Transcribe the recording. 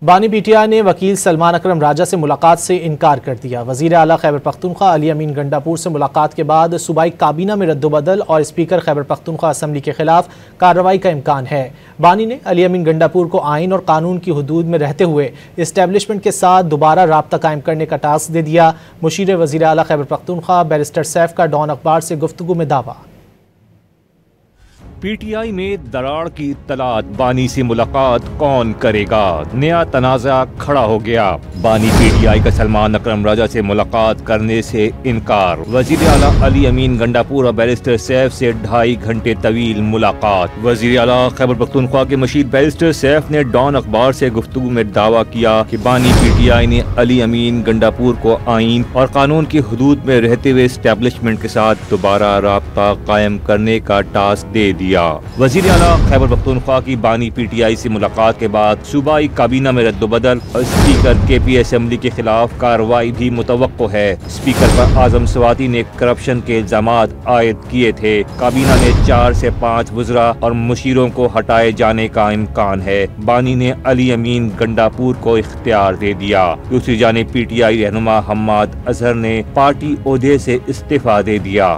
बानी पीटीआई ने वकील सलमान अकरम राजा से मुलाकात से इनकार कर दिया। वजीर आला खैबर पख्तूनख्वा अली अमीन गंडापुर से मुलाकात के बाद सूबाई काबीना में रद्दोबदल और स्पीकर खैबर पख्तूनख्वा असम्बली के खिलाफ कार्रवाई का इम्कान है। बानी ने अली अमीन गंडापुर को आइन और कानून की हदूद में रहते हुए इस्टेब्लिशमेंट के साथ दोबारा राब्ता कायम करने का टास्क दे दिया। मुशीर वजीर आला खैबर पख्तूनख्वा बैरिस्टर सैफ का डॉन अखबार से गुफ्तगू में दावा। पीटीआई में दरार की इत्तलात, बानी से मुलाकात कौन करेगा, नया तनाज़ा खड़ा हो गया। बानी पीटीआई का सलमान अकरम राजा से मुलाकात करने से इनकार। वजीर आला अली अमीन गंडापुर और बैरिस्टर सैफ से 2.5 घंटे तवील मुलाकात। वजीर आला खैबर पख्तूनख्वा के मशीर बैरिस्टर सैफ ने डॉन अखबार से गुफ्तगू में दावा किया कि बानी पीटीआई ने अली अमीन गंडापुर को आइन और कानून की हदूद में रहते हुए एस्टेब्लिशमेंट के साथ दोबारा राब्ता कायम करने का टास्क दे दिया। वजीर आला खैबर पख्तूनख्वा की बानी पीटीआई से मुलाकात के बाद सूबाई काबीना में रद्दोबदल और स्पीकर केपी असम्बली के खिलाफ कार्रवाई भी मुतवक्को है। स्पीकर पर आजम स्वाति ने करप्शन के इल्जामात आयद किए थे। काबीना में 4 से 5 वज़रा और मुशीरों को हटाए जाने का इम्कान है। बानी ने अली अमीन गंडापुर को इख्तियार दे दिया। दूसरी जानिब पीटीआई रहनुमा हम्माद अजहर ने पार्टी ओहदे से इस्तीफा दे दिया।